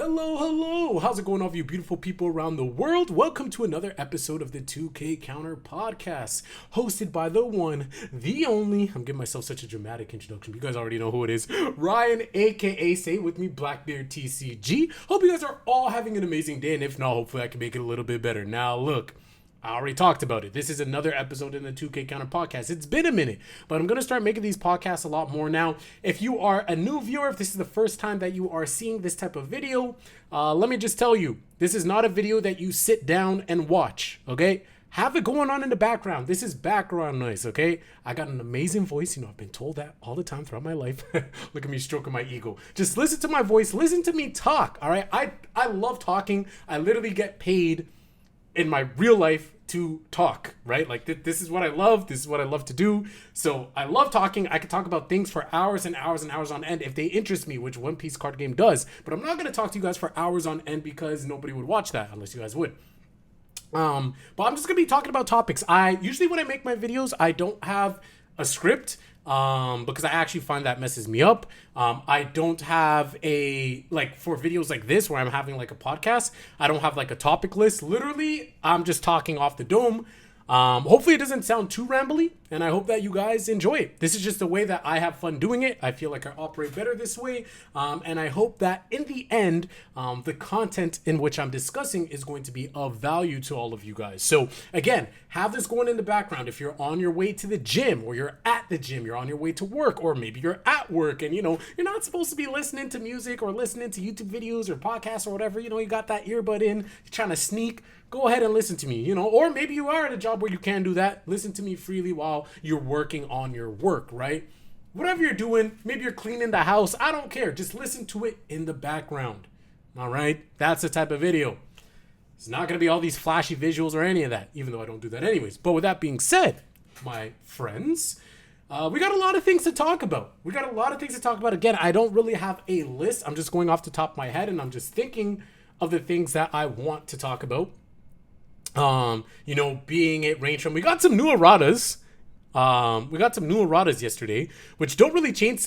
Hello, hello! How's it going, all of you beautiful people around the world? Welcome to another episode of the 2K Counter Podcast, hosted by the one, the only, I'm giving myself such a dramatic introduction, you guys already know who it is, Ryan, aka Say With Me, Blackbeard TCG. Hope you guys are all having an amazing day, and if not, hopefully I can make it a little bit better. Now, look. I already talked about it. This is another episode in the 2K Counter Podcast. It's been a minute, but I'm going to start making these podcasts a lot more now. If you are a new viewer, if this is the first time that you are seeing this type of video, let me just tell you, this is not a video that you sit down and watch, okay? Have it going on in the background. This is background noise, okay? I got an amazing voice. You know, I've been told that all the time throughout my life. Look at me stroking my ego. Just listen to my voice. Listen to me talk, all right? I love talking. I literally get paid in my real life to talk, right? Like this is what I love. This is what I love to do. So I love talking. I could talk about things for hours and hours and hours on end if they interest me, which One Piece card game does. But I'm not going to talk to you guys for hours on end because nobody would watch that unless you guys would. But I'm just going to be talking about topics. Usually when I make my videos, I don't have a script. Because I actually find that messes me up. I don't have for videos like this where I'm having like a podcast, I don't have like a topic list. Literally, I'm just talking off the dome. Hopefully it doesn't sound too rambly, and I hope that you guys enjoy it. This is just the way that I have fun doing it. I feel like I operate better this way, and I hope that in the end, the content in which I'm discussing is going to be of value to all of you guys. So again, have this going in the background. If you're on your way to the gym, or you're at the gym, you're on your way to work, or maybe you're at work, and you're not supposed to be listening to music or listening to YouTube videos or podcasts or whatever. You got that earbud in, you're trying to sneak. Go ahead and listen to me, or maybe you are at a job where you can do that. Listen to me freely while you're working on your work, right? Whatever you're doing, maybe you're cleaning the house. I don't care. Just listen to it in the background. All right? That's the type of video. It's not going to be all these flashy visuals or any of that, even though I don't do that anyways. But with that being said, my friends, we got a lot of things to talk about. Again, I don't really have a list. I'm just going off the top of my head, and I'm just thinking of the things that I want to talk about. Being it range from, we got some new erratas. Yesterday, which don't really change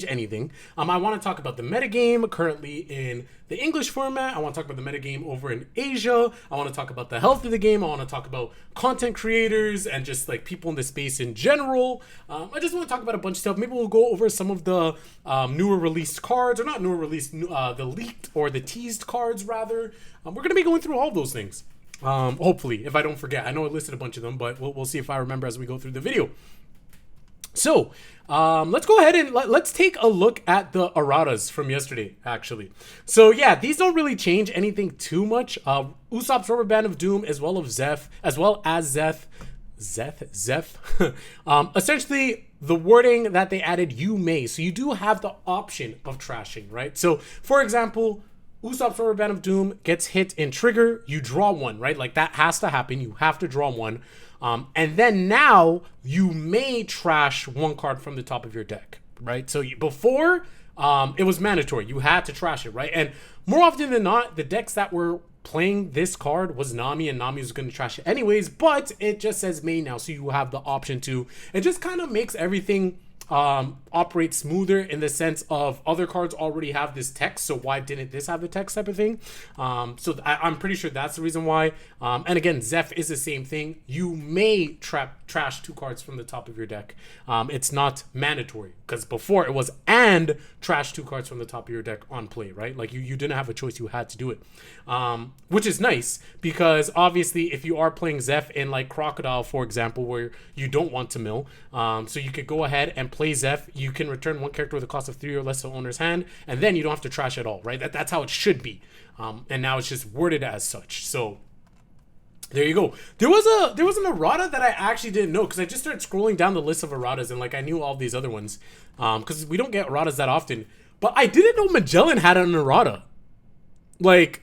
anything. I want to talk about the metagame currently in the English format. I want to talk about the metagame over in Asia. I want to talk about the health of the game. I want to talk about content creators and just like people in the space in general. I just want to talk about a bunch of stuff. Maybe we'll go over some of the newer released cards, or not newer released, the leaked or the teased cards rather. We're going to be going through all those things. Hopefully, if I don't forget. I know I listed a bunch of them, but we'll see if I remember as we go through the video. So, let's go ahead and let's take a look at the erratas from yesterday, actually. So, yeah, these don't really change anything too much. Usopp's Rubber Band of Doom, as well as Zeph. Essentially, the wording that they added, you may. So, you do have the option of trashing, right? So, for example, Usopp's Rubber Band of Doom gets hit in trigger, you draw one, right? Like that has to happen. You have to draw one. And then now you may trash one card from the top of your deck, right? So before, it was mandatory. You had to trash it, right? And more often than not, the decks that were playing this card was Nami, and Nami was going to trash it anyways, but it just says may now. So you have the option to. It just kind of makes everything operate smoother in the sense of other cards already have this text, so why didn't this have the text type of thing? I'm pretty sure that's the reason why. And again, Zeph is the same thing. You may trash two cards from the top of your deck. It's not mandatory, because before it was and trash two cards from the top of your deck on play, right? Like you didn't have a choice, you had to do it. Which is nice, because obviously if you are playing Zeph in like Crocodile, for example, where you don't want to mill, so you could go ahead and play Zeph. You can return one character with a cost of 3 or less to owner's hand, and then you don't have to trash at all, right? That's how it should be. And now it's just worded as such. So there you go. There was an errata that I actually didn't know, because I just started scrolling down the list of erratas, and like I knew all these other ones, because we don't get erratas that often. But I didn't know Magellan had an errata. Like,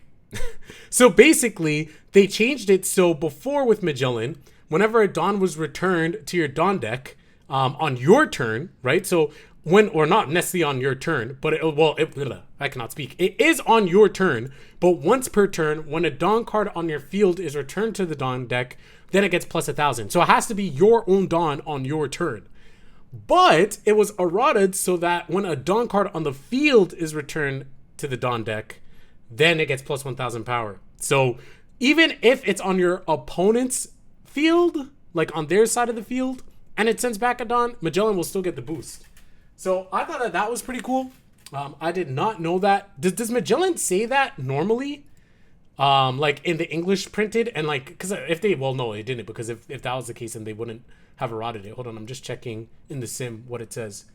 so basically they changed it. So before with Magellan, whenever a Dawn was returned to your Dawn deck, on your turn, right? So or not necessarily on your turn, but I cannot speak. It is on your turn, but once per turn, when a Dawn card on your field is returned to the Dawn deck, then it gets plus 1,000. So it has to be your own Dawn on your turn. But it was errated so that when a Dawn card on the field is returned to the Dawn deck, then it gets plus 1000 power. So even if it's on your opponent's field, like on their side of the field, and it sends back a Dawn, Magellan will still get the boost. So I thought that was pretty cool. I did not know that. Does Magellan say that normally? Like in the English printed, and like, because if they, well, no, it didn't, because if that was the case, then they wouldn't have errated it. Hold on, I'm just checking in the sim what it says.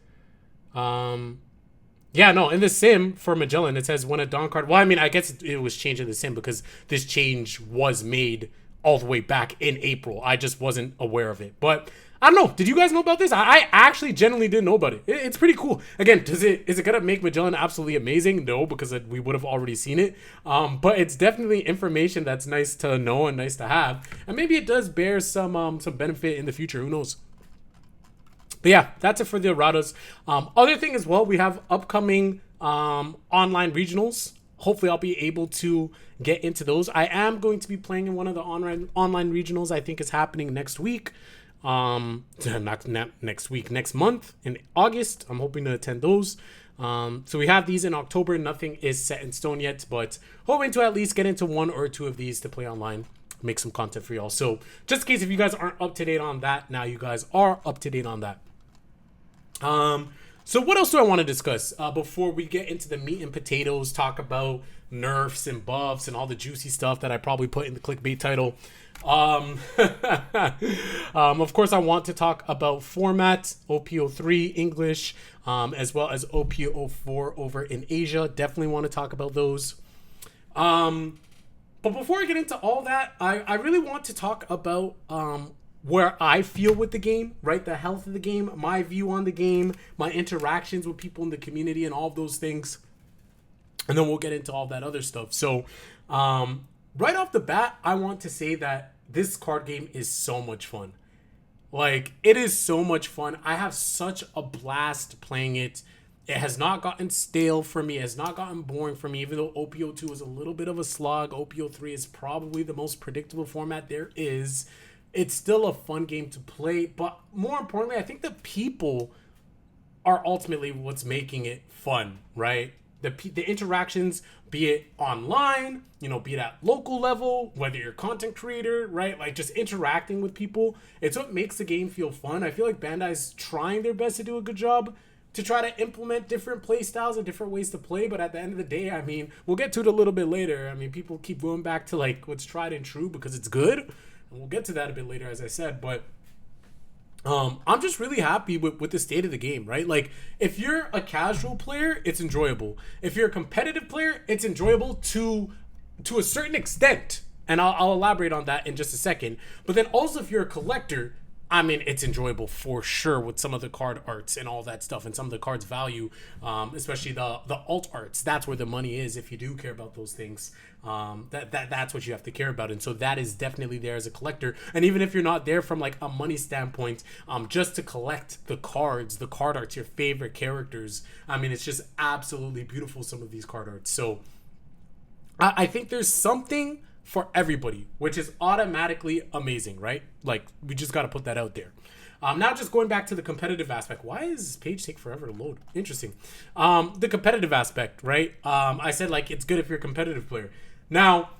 Yeah, no, in the sim for Magellan, it says when a Dawn card, well, I mean, I guess it was changed in the sim because this change was made all the way back in April. I just wasn't aware of it. But I don't know. Did you guys know about this? I actually genuinely didn't know about it. It's pretty cool. Again, is it gonna make Magellan absolutely amazing? No, because we would have already seen it. But it's definitely information that's nice to know and nice to have. And maybe it does bear some benefit in the future. Who knows? But yeah, that's it for the Erratas. Other thing as well, we have upcoming online regionals. Hopefully I'll be able to get into those. I am going to be playing in one of the online regionals. I think is happening next week. Not next week, next month in August. I'm hoping to attend those. So we have these in October. Nothing is set in stone yet, but hoping to at least get into one or two of these to play online, make some content for y'all. So just in case if you guys aren't up to date on that, now you guys are up to date on that. So what else do I want to discuss before we get into the meat and potatoes, talk about nerfs and buffs and all the juicy stuff that I probably put in the clickbait title? Of course, I want to talk about format, OP03 English, as well as OP04 over in Asia. Definitely want to talk about those. But before I get into all that, I really want to talk about where I feel with the game, right? The health of the game, my view on the game, my interactions with people in the community and all of those things. And then we'll get into all that other stuff. So right off the bat, I want to say that this card game is so much fun. Like, it is so much fun. I have such a blast playing it. It has not gotten stale for me. It has not gotten boring for me. Even though OP02 is a little bit of a slog, OP03 is probably the most predictable format there is. It's still a fun game to play, but more importantly, I think the people are ultimately what's making it fun, right? The interactions, be it online, be it at local level, whether you're a content creator, right? Like just interacting with people, it's what makes the game feel fun. I feel like Bandai's trying their best to do a good job to try to implement different play styles and different ways to play, but at the end of the day, I mean, we'll get to it a little bit later. I mean, people keep going back to like what's tried and true because it's good. We'll get to that a bit later, as I said, but I'm just really happy with the state of the game, right? Like, if you're a casual player, it's enjoyable. If you're a competitive player, it's enjoyable to a certain extent, and I'll elaborate on that in just a second. But then also, if you're a collector, I mean, it's enjoyable for sure with some of the card arts and all that stuff, and some of the cards' value, especially the alt arts. That's where the money is if you do care about those things. That's what you have to care about, and so that is definitely there as a collector. And even if you're not there from like a money standpoint, just to collect the cards, the card arts, your favorite characters. I mean, it's just absolutely beautiful, some of these card arts. So I think there's something for everybody, which is automatically amazing, right? Like, we just got to put that out there. Now just going back to the competitive aspect. Why does this page take forever to load? Interesting. The competitive aspect, right? I said, like, it's good if you're a competitive player. Now,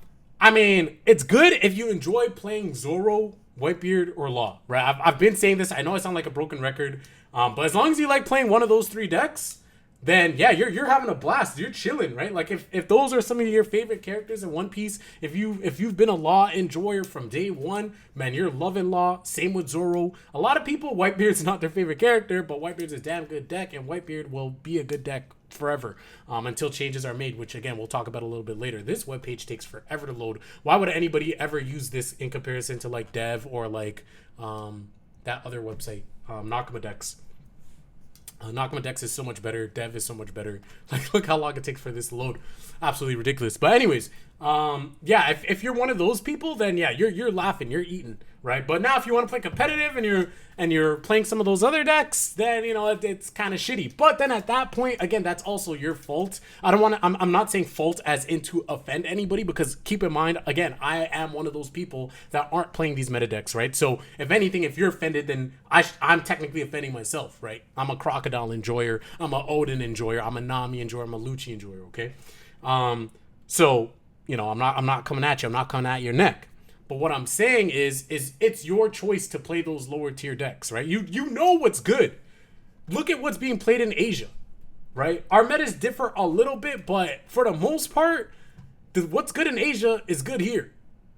I mean, it's good if you enjoy playing Zoro, Whitebeard, or Law, right? I've been saying this. I know I sound like a broken record, but as long as you like playing one of those three decks, then yeah, you're having a blast. You're chilling, right? Like if those are some of your favorite characters in One Piece, if you've been a Law enjoyer from day one, man, you're loving Law. Same with Zoro. A lot of people, Whitebeard's not their favorite character, but Whitebeard's a damn good deck, and Whitebeard will be a good deck forever until changes are made, which again we'll talk about a little bit later. This webpage takes forever to load. Why would anybody ever use this in comparison to like Dev or like that other website, Nakama Dex? Nakama Dex is so much better. Dev is so much better. Like, look how long it takes for this to load. Absolutely ridiculous. But anyways, yeah, if you're one of those people, then yeah, you're laughing, you're eating, right? But now if you want to play competitive and you're playing some of those other decks, then it's kind of shitty. But then at that point, again, that's also your fault. I'm not saying fault as in to offend anybody, because keep in mind, again, I am one of those people that aren't playing these meta decks, right? So if anything, if you're offended, then I'm technically offending myself, right? I'm a Crocodile enjoyer, I'm a Odin enjoyer, I'm a Nami enjoyer, I'm a Lucci enjoyer, okay? So I'm not coming at you, I'm not coming at your neck. But what I'm saying is it's your choice to play those lower tier decks, right? You know what's good. Look at what's being played in Asia, right? Our metas differ a little bit, but for the most part, what's good in Asia is good here,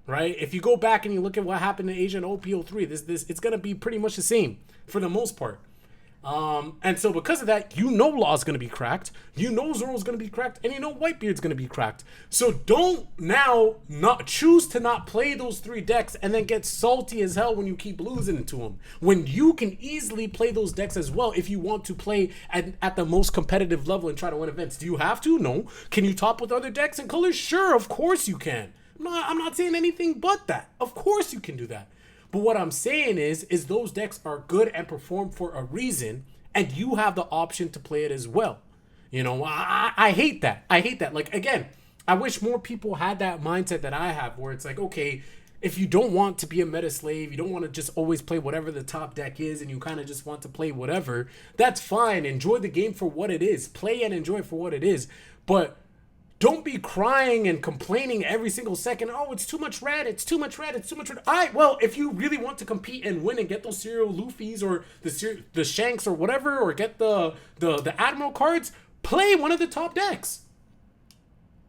right? If you go back and you look at what happened in Asia in OP03, it's gonna be pretty much the same for the most part. And so because of that, Law's gonna be cracked, Zoro's gonna be cracked, and Whitebeard's gonna be cracked. So don't now choose to not play those 3 decks and then get salty as hell when you keep losing to them, when you can easily play those decks as well if you want to play at the most competitive level and try to win events. Do you have to? No. Can you top with other decks and colors? Sure, of course you can. I'm not saying anything but that. Of course you can do that. But what I'm saying is those decks are good and perform for a reason, and you have the option to play it as well. I hate that. Like, again, I wish more people had that mindset that I have, where it's like, okay, if you don't want to be a meta slave, you don't want to just always play whatever the top deck is, and you kind of just want to play whatever, that's fine. Enjoy the game for what it is. Play and enjoy it for what it is. But don't be crying and complaining every single second. Oh, it's too much red. It's too much red. It's too much red. All right, well, if you really want to compete and win and get those serial Luffys or the Shanks or whatever, or get the Admiral cards, play one of the top decks.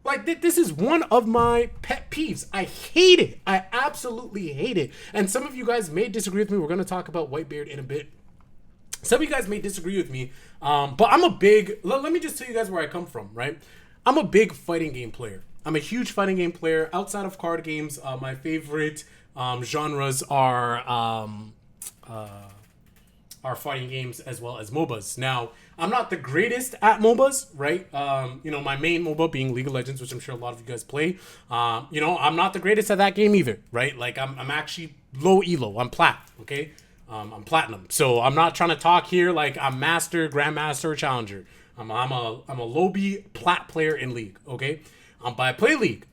Like, this is one of my pet peeves. I hate it. I absolutely hate it. And some of you guys may disagree with me. We're going to talk about Whitebeard in a bit. Some of you guys may disagree with me, but I'm a big... Let me just tell you guys where I come from, right? I'm a big fighting game player. I'm a huge fighting game player. Outside of card games, my favorite genres are fighting games as well as MOBAs. Now, I'm not the greatest at MOBAs, right? My main MOBA being League of Legends, which I'm sure a lot of you guys play. I'm not the greatest at that game either, right? Like, I'm actually low elo. I'm plat, okay? I'm platinum. So I'm not trying to talk here like I'm master, grandmaster, or challenger. I'm a low B plat player in League, okay? But I play League.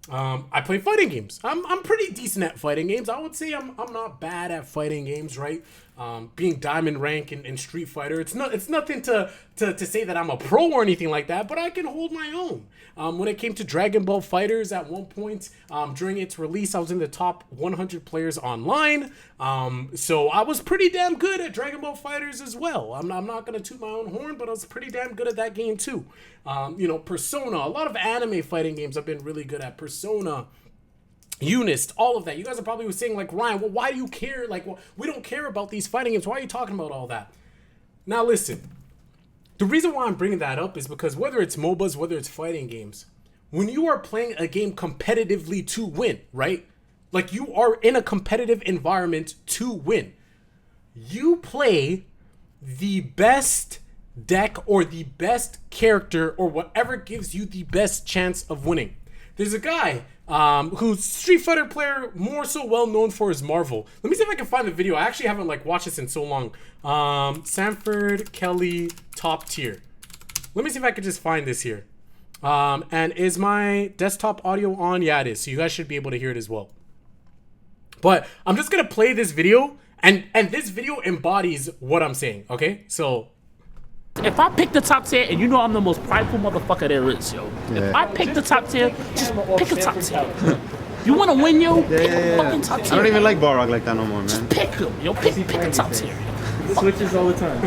I play fighting games. I'm pretty decent at fighting games. I would say I'm not bad at fighting games, right? Being diamond rank in Street Fighter, it's nothing to say that I'm a pro or anything like that, but I can hold my own. When it came to Dragon Ball Fighters, at one point during its release, I was in the top 100 players online. So I was pretty damn good at Dragon Ball Fighters as well. I'm not gonna toot my own horn, but I was pretty damn good at that game too. Persona, a lot of anime fighting games I've been really good at. Persona, Unist, all of that. You guys are probably saying, like, Ryan, well, why do you care? Like, well, we don't care about these fighting games. Why are you talking about all that? Now, listen. The reason why I'm bringing that up is because whether it's MOBAs, whether it's fighting games, when you are playing a game competitively to win, right? Like, you are in a competitive environment to win. You play the best deck or the best character or whatever gives you the best chance of winning. There's a guy who's Street Fighter player, more so well known for his Marvel. Let me see if I can find the video. I actually haven't watched this in so long. Sanford Kelly top tier. Let me see if I can just find this here. And is my desktop audio on? Yeah, it is. So you guys should be able to hear it as well. But I'm just gonna play this video, and this video embodies what I'm saying. Okay, so. If I pick the top tier, and you know I'm the most prideful motherfucker there is, yo. Yeah. If I pick the top tier, just pick a top tier. You want to win, yo? Pick a fucking top tier. I don't even like Balrog like that no more, man. Just pick him, yo. Pick a top tier. He switches all the time.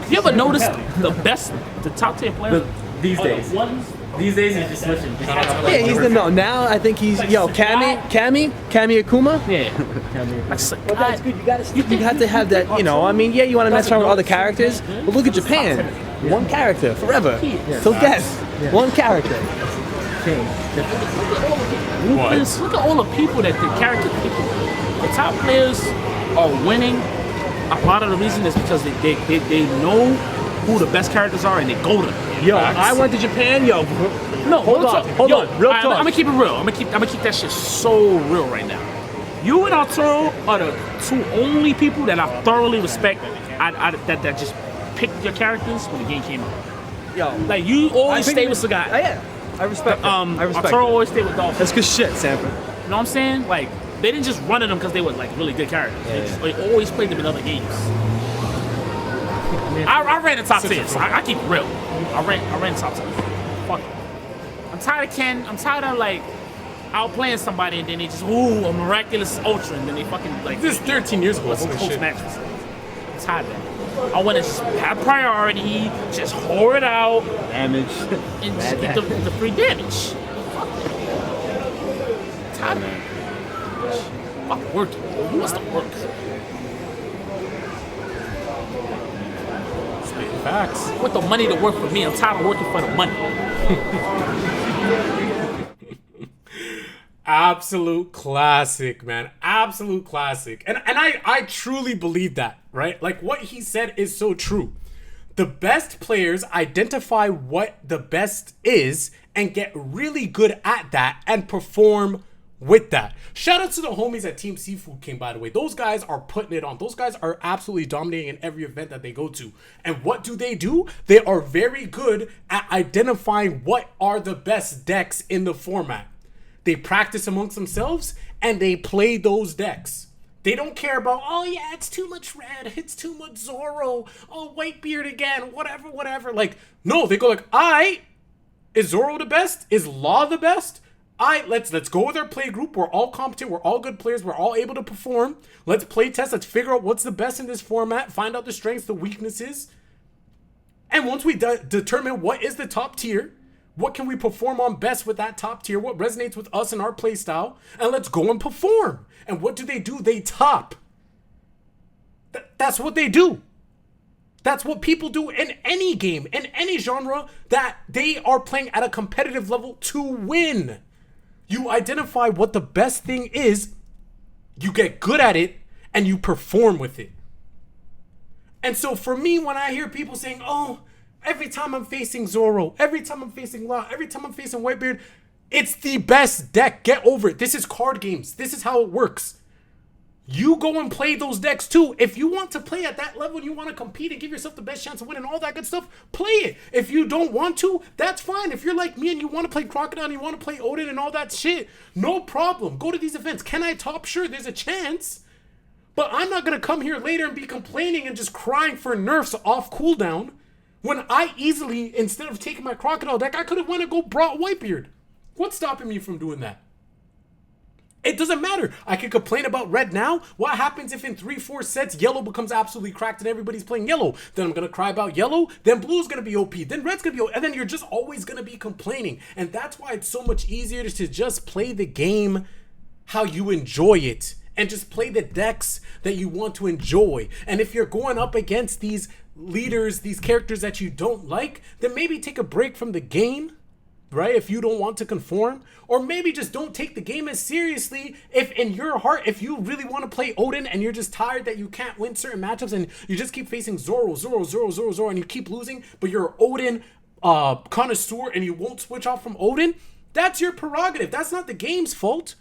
You ever notice the top tier player? These days. These days he's just switching. Yeah, he's the no. Now I think he's Kami Akuma. Yeah. Well, that's good. You have to have that. I mean, yeah, you want to mess around with other characters, but look at Japan. One character forever till death. One character. Look at all the people that the character people. The top players are winning. A lot of the reason is because they know who the best characters are and they go to them. Yo, I went to Japan, yo. No, hold on. Real talk. I'm gonna keep it real. I'm gonna keep that shit so real right now. You and Arturo are the two only people that I thoroughly respect that just picked your characters when the game came out. Yo, Like, you always stay with Sagat. Yeah, I respect that. I respect Arturo that. always stayed with Dolphin. That's good shit, Sanford. You know what I'm saying? Like, they didn't just run at them because they were like really good characters. They always played them in other games. I ran the top 10. So I keep it real. I ran the top 10. Fuck it. I'm tired of Ken. I'm tired of like outplaying somebody and then they just a miraculous ultra and then they fucking like. This is 13 years ago. Post match facilities. I'm tired of that. I want to just have priority, just whore it out, Damage. and just get the free damage. Tired of that. Fucking working. Who wants to work? Facts. I want the money to work for me. I'm tired of working for the money. Absolute classic, man. Absolute classic. And I truly believe that, right? Like, what he said is so true. The best players identify what the best is and get really good at that and perform with that. Shout out to the homies at Team Seafood King, by the way. Those guys are putting it on. Those guys are absolutely dominating in every event that they go to. And what do? They are very good at identifying what are the best decks in the format. They practice amongst themselves and they play those decks. They don't care about, oh yeah, it's too much red, it's too much Zorro, oh, Whitebeard again, whatever. Like, no, they go like, is Zorro the best? Is Law the best? Let's go with our play group. We're all competent. We're all good players. We're all able to perform. Let's play test. Let's figure out what's the best in this format. Find out the strengths, the weaknesses. And once we determine what is the top tier, what can we perform on best with that top tier, what resonates with us and our play style, and let's go and perform. And what do? They top. That's what they do. That's what people do in any game, in any genre, that they are playing at a competitive level to win. You identify what the best thing is, you get good at it, and you perform with it. And so for me, when I hear people saying, oh, every time I'm facing Zorro, every time I'm facing Law, every time I'm facing Whitebeard, it's the best deck. Get over it. This is card games. This is how it works. You go and play those decks too. If you want to play at that level and you want to compete and give yourself the best chance of winning, all that good stuff, play it. If you don't want to, that's fine. If you're like me and you want to play Crocodile and you want to play Odin and all that shit, no problem. Go to these events. Can I top? Sure, there's a chance. But I'm not going to come here later and be complaining and just crying for nerfs off cooldown when I easily, instead of taking my Crocodile deck, I could have went and go brought Whitebeard. What's stopping me from doing that? It doesn't matter. I can complain about red now. What happens if in 3-4 sets, yellow becomes absolutely cracked and everybody's playing yellow? Then I'm going to cry about yellow. Then blue's going to be OP. Then red's going to be OP. And then you're just always going to be complaining. And that's why it's so much easier to just play the game how you enjoy it. And just play the decks that you want to enjoy. And if you're going up against these leaders, these characters that you don't like, then maybe take a break from the game. Right? If you don't want to conform, or maybe just don't take the game as seriously. If in your heart, if you really want to play Odin and you're just tired that you can't win certain matchups and you just keep facing Zorro, and you keep losing, but you're Odin connoisseur and you won't switch off from Odin, that's your prerogative. That's not the game's fault.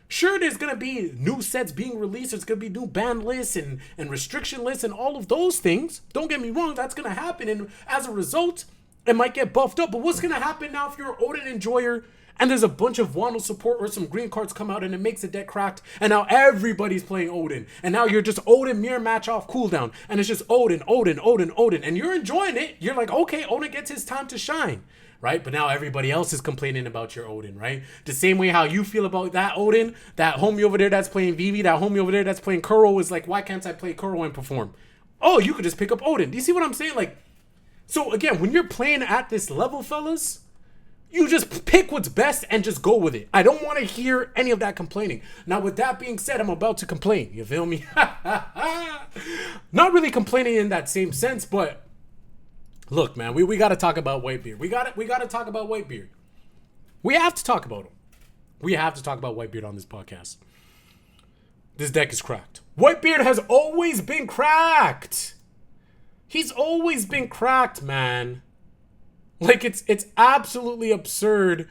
Sure, there's going to be new sets being released. There's going to be new ban lists and restriction lists and all of those things. Don't get me wrong, that's going to happen. And as a result, it might get buffed up. But what's going to happen now if you're an Odin enjoyer and there's a bunch of Wano support or some green cards come out and it makes the deck cracked and now everybody's playing Odin. And now you're just Odin mirror match off cooldown. And it's just Odin. And you're enjoying it. You're like, okay, Odin gets his time to shine. Right? But now everybody else is complaining about your Odin, right? The same way how you feel about that Odin, that homie over there that's playing Vivi, that homie over there that's playing Kuro is like, why can't I play Kuro and perform? Oh, you could just pick up Odin. Do you see what I'm saying? Like, so again, when you're playing at this level, fellas, you just pick what's best and just go with it. I don't want to hear any of that complaining. Now, with that being said, I'm about to complain. You feel me? Not really complaining in that same sense, but look, man, we got to talk about Whitebeard. We got to talk about Whitebeard. We have to talk about him. We have to talk about Whitebeard on this podcast. This deck is cracked. Whitebeard has always been cracked. He's always been cracked, man. Like, it's absolutely absurd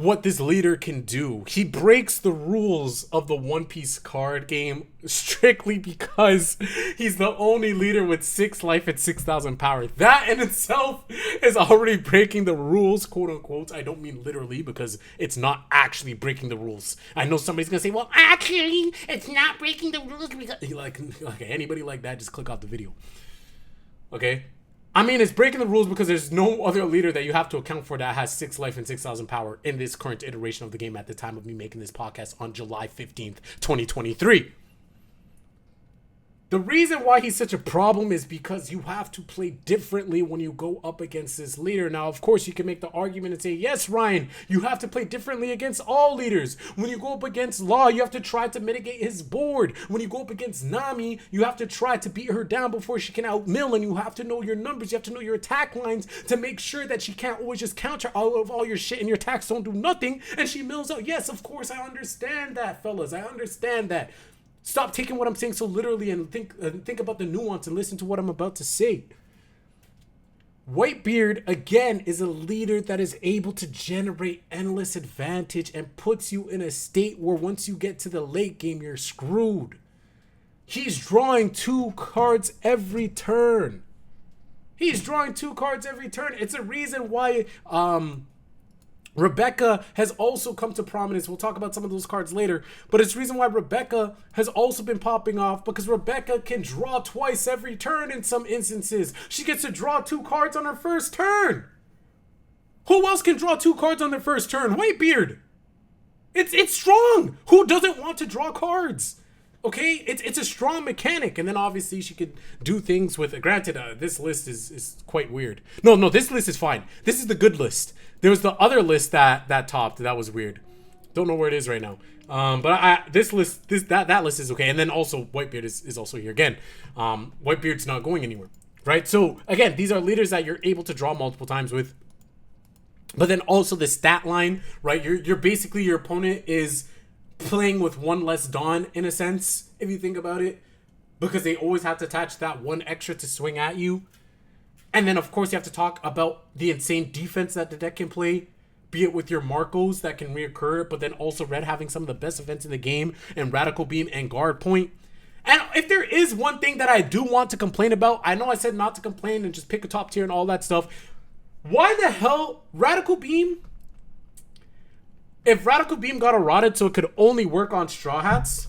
what this leader can do. He breaks the rules of the One Piece card game strictly because he's the only leader with 6 life and 6,000 power. That in itself is already breaking the rules, quote unquote. I don't mean literally, because it's not actually breaking the rules. I know somebody's gonna say, well, actually, it's not breaking the rules because like anybody like that, just click off the video. Okay? I mean, it's breaking the rules because there's no other leader that you have to account for that has 6 life and 6,000 power in this current iteration of the game at the time of me making this podcast on July 15th, 2023. The reason why he's such a problem is because you have to play differently when you go up against this leader. Now, of course, you can make the argument and say, yes, Ryan, you have to play differently against all leaders. When you go up against Law, you have to try to mitigate his board. When you go up against Nami, you have to try to beat her down before she can outmill, and you have to know your numbers. You have to know your attack lines to make sure that she can't always just counter all your shit and your attacks don't do nothing, and she mills out. Yes, of course, I understand that, fellas. I understand that. Stop taking what I'm saying so literally and think about the nuance and listen to what I'm about to say. Whitebeard, again, is a leader that is able to generate endless advantage and puts you in a state where once you get to the late game, you're screwed. He's drawing 2 cards every turn. It's a reason why Rebecca has also come to prominence. We'll talk about some of those cards later, but it's the reason why Rebecca has also been popping off, because Rebecca can draw twice every turn in some instances. She gets to draw 2 cards on her first turn. Who else can draw 2 cards on their first turn? Whitebeard. It's strong. Who doesn't want to draw cards? Okay, it's a strong mechanic, and then obviously she could do things with it. Granted, this list is quite weird. No, this list is fine. This is the good list. There was the other list that topped. That was weird. Don't know where it is right now. But this list, that list is okay. And then also Whitebeard is also here again. Whitebeard's not going anywhere, right? So again, these are leaders that you're able to draw multiple times with. But then also the stat line, right? You're basically, your opponent is playing with 1 less Dawn in a sense, if you think about it, because they always have to attach that 1 extra to swing at you. And then of course you have to talk about the insane defense that the deck can play, be it with your Marcos that can reoccur, but then also Red having some of the best events in the game, and Radical Beam and Guard Point. And if there is one thing that I do want to complain about, I know I said not to complain and just pick a top tier and all that stuff. Why the hell Radical Beam? If Radical Beam got eroded so it could only work on Straw Hats,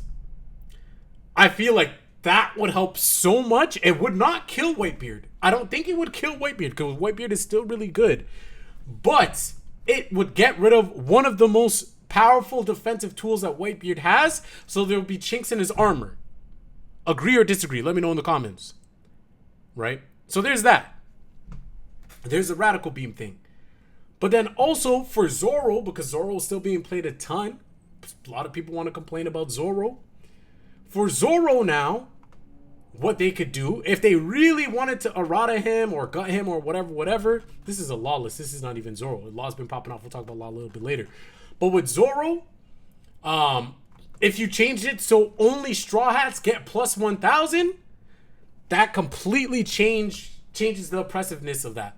I feel like that would help so much. It would not kill Whitebeard. I don't think it would kill Whitebeard, because Whitebeard is still really good. But it would get rid of one of the most powerful defensive tools that Whitebeard has, so there will be chinks in his armor. Agree or disagree? Let me know in the comments. Right? So there's that. There's the Radical Beam thing. But then also for Zoro, because Zoro is still being played a ton. A lot of people want to complain about Zoro. For Zoro now, what they could do, if they really wanted to errata him or gut him or whatever. This is a Lawless. This is not even Zoro. Law's been popping off. We'll talk about Law a little bit later. But with Zoro, if you changed it so only Straw Hats get plus 1,000, that completely changes the oppressiveness of that.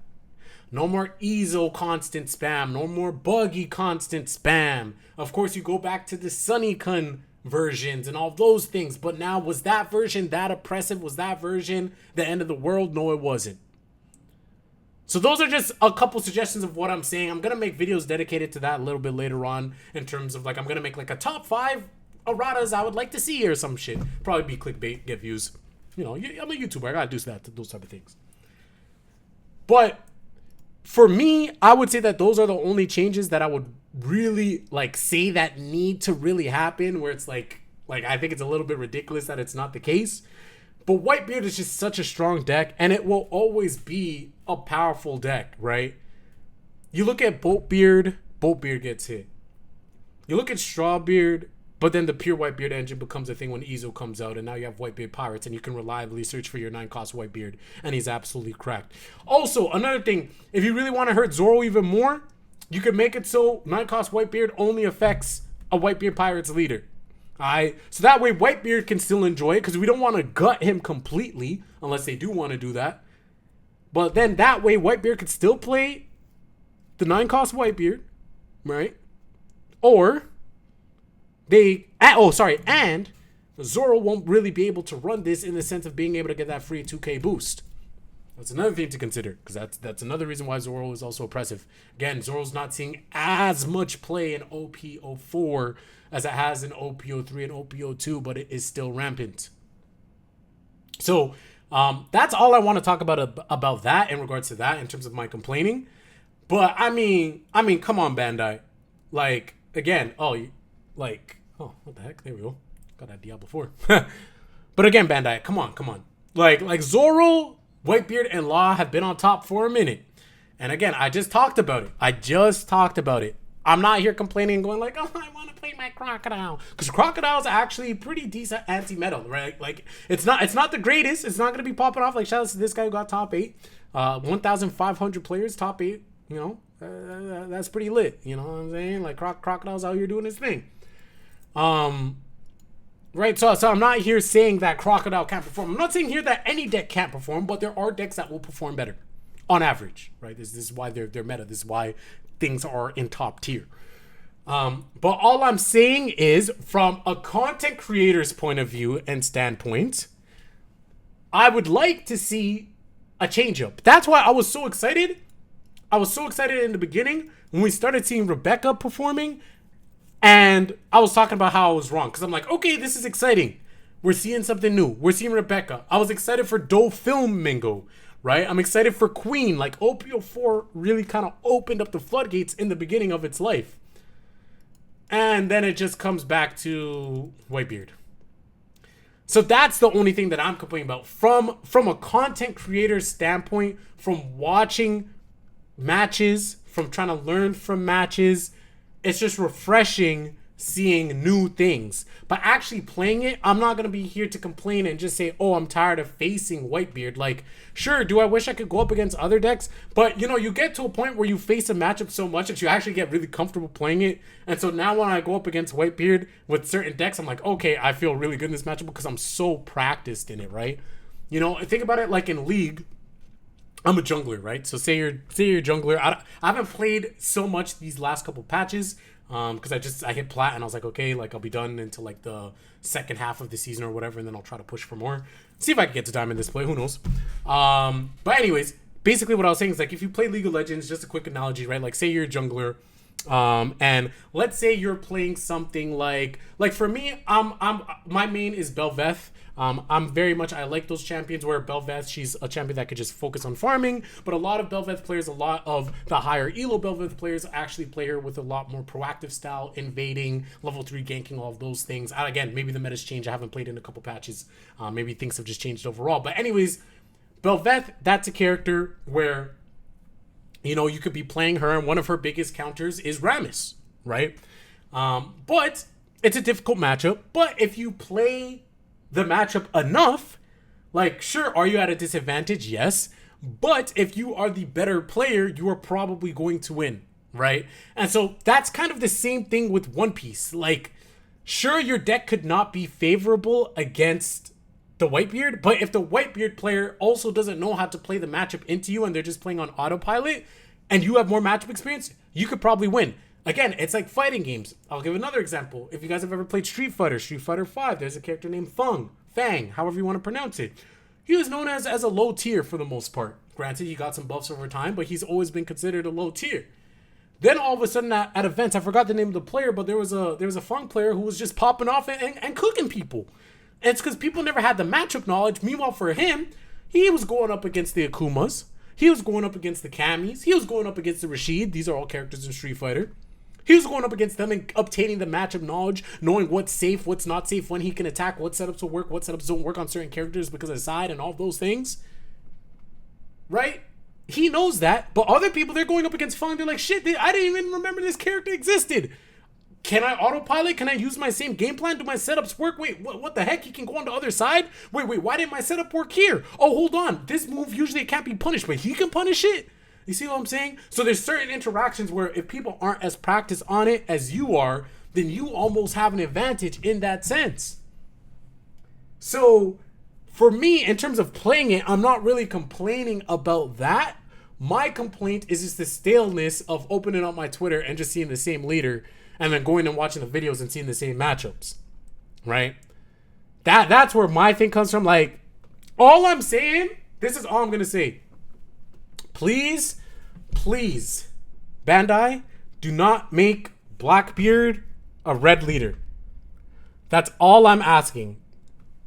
No more Ezo constant spam. No more Buggy constant spam. Of course, you go back to the Sunnykun versions and all those things. But now, was that version that oppressive? Was that version the end of the world? No, it wasn't. So those are just a couple suggestions of what I'm saying. I'm going to make videos dedicated to that a little bit later on, in terms of like, I'm going to make like a top 5 erratas I would like to see or some shit. Probably be clickbait, get views. You know, I'm a YouTuber. I got to do that, those type of things. But for me, I would say that those are the only changes that I would really like say that need to really happen, where it's like I think it's a little bit ridiculous that it's not the case. But Whitebeard is just such a strong deck, and it will always be a powerful deck, right? You look at Boatbeard gets hit. You look at Strawbeard, but then the pure Whitebeard engine becomes a thing when Ezo comes out, and now you have Whitebeard Pirates, and you can reliably search for your 9-cost Whitebeard, and he's absolutely cracked. Also, another thing, if you really want to hurt Zoro even more, you can make it so 9-cost Whitebeard only affects a Whitebeard Pirates leader. Alright? So that way Whitebeard can still enjoy it, because we don't want to gut him completely, unless they do want to do that. But then that way Whitebeard could still play the 9-cost Whitebeard, right? Or and Zoro won't really be able to run this in the sense of being able to get that free 2K boost. That's another thing to consider, because that's another reason why Zoro is also oppressive. Again, Zoro's not seeing as much play in OP04 as it has in OP03 and OP02, but it is still rampant. So that's all I want to talk about that in regards to that in terms of my complaining. But I mean, come on, Bandai. Like, again, what the heck? There we go. Got that Diablo 4. But again, Bandai, come on. Like Zoro, Whitebeard, and Law have been on top for a minute. And again, I just talked about it. I'm not here complaining and going like, oh, I want to play my Crocodile. Because Crocodile's actually pretty decent anti-meta, right? Like, it's not the greatest. It's not going to be popping off. Like, shout out to this guy who got top 8. 1,500 players, top 8. You know, that's pretty lit. You know what I'm saying? Like, Crocodile's out here doing his thing. Right, so I'm not here saying that Crocodile can't perform. I'm not saying here that any deck can't perform, but there are decks that will perform better, on average, right? This is why they're meta. This is why things are in top tier. But all I'm saying is, from a content creator's point of view and standpoint, I would like to see a change up. That's why I was so excited. I was so excited in the beginning when we started seeing Rebecca performing. And I was talking about how I was wrong. Because I'm like, okay, this is exciting. We're seeing something new. We're seeing Rebecca. I was excited for Doflamingo, right? I'm excited for Queen. Like, OP04 really kind of opened up the floodgates in the beginning of its life. And then it just comes back to Whitebeard. So that's the only thing that I'm complaining about. From a content creator's standpoint, from watching matches, from trying to learn from matches, it's just refreshing seeing new things. But actually playing it, I'm not going to be here to complain and just say, oh, I'm tired of facing Whitebeard. Like, sure, do I wish I could go up against other decks? But, you know, you get to a point where you face a matchup so much that you actually get really comfortable playing it. And so now when I go up against Whitebeard with certain decks, I'm like, okay, I feel really good in this matchup because I'm so practiced in it, right? You know, think about it like in League. I'm a jungler, right? So say you're a jungler. I haven't played so much these last couple patches because I hit plat and I was like, okay, like I'll be done until like the second half of the season or whatever, and then I'll try to push for more. See if I can get to diamond this play. Who knows? But anyways, basically what I was saying is like if you play League of Legends, just a quick analogy, right? Like say you're a jungler. And let's say you're playing something like for me, my main is Bel'Veth. I like those champions where Bel'Veth, she's a champion that could just focus on farming, but a lot of Bel'Veth players, a lot of the higher elo Bel'Veth players actually play her with a lot more proactive style, invading, level 3 ganking, all of those things. Again, maybe the meta's changed. I haven't played in a couple patches. Maybe things have just changed overall. But anyways, Bel'Veth, that's a character where, you know, you could be playing her and one of her biggest counters is Rammus, right? But it's a difficult matchup. But if you play the matchup enough, like, sure, are you at a disadvantage? Yes. But if you are the better player, you are probably going to win, right? And so that's kind of the same thing with One Piece. Like, sure, your deck could not be favorable against the Whitebeard, but if the Whitebeard player also doesn't know how to play the matchup into you and they're just playing on autopilot and you have more matchup experience, you could probably win. Again, it's like fighting games. I'll give another example. If you guys have ever played Street Fighter 5, there's a character named Fang, however you want to pronounce it. He was known as a low tier for the most part. Granted, he got some buffs over time, but he's always been considered a low tier. Then all of a sudden at events, I forgot the name of the player, but there was a Fang player who was just popping off and cooking people. And it's because people never had the matchup knowledge. Meanwhile, for him, he was going up against the Akumas. He was going up against the Kamis. He was going up against the Rashid. These are all characters in Street Fighter. He was going up against them and obtaining the matchup knowledge, knowing what's safe, what's not safe, when he can attack, what setups will work, what setups don't work on certain characters because of side and all those things. Right? He knows that. But other people, they're going up against Fang. They're like, shit, I didn't even remember this character existed. Can I autopilot? Can I use my same game plan? Do my setups work? Wait, what the heck? He can go on the other side? Wait, why didn't my setup work here? Oh, hold on. This move usually it can't be punished, but he can punish it? You see what I'm saying? So there's certain interactions where if people aren't as practiced on it as you are, then you almost have an advantage in that sense. So for me, in terms of playing it, I'm not really complaining about that. My complaint is just the staleness of opening up my Twitter and just seeing the same leader and then going and watching the videos and seeing the same matchups, right? That's where my thing comes from. Like, all I'm saying, this is all I'm going to say. Please, Bandai, do not make Blackbeard a red leader. That's all I'm asking.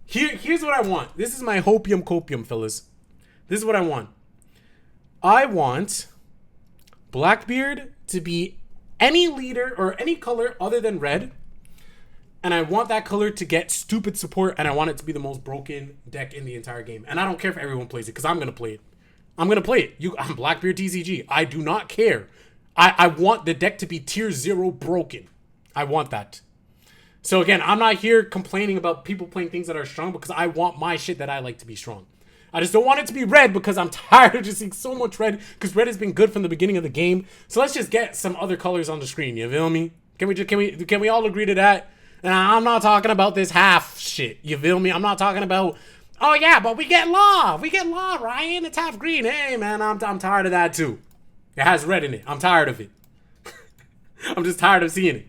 Here's what I want. This is my hopium copium, fellas. This is what I want. I want Blackbeard to be any leader or any color other than red. And I want that color to get stupid support. And I want it to be the most broken deck in the entire game. And I don't care if everyone plays it, because I'm going to play it. I'm going to play it. I'm Blackbeard TCG. I do not care. I want the deck to be tier 0 broken. I want that. So again, I'm not here complaining about people playing things that are strong, because I want my shit that I like to be strong. I just don't want it to be red, because I'm tired of just seeing so much red, because red has been good from the beginning of the game. So let's just get some other colors on the screen. You feel me? Can we all agree to that? And I'm not talking about this half shit. You feel me? I'm not talking about, oh yeah, but we get law. We get law, Ryan. It's half green. Hey man, I'm tired of that too. It has red in it. I'm tired of it. I'm just tired of seeing it.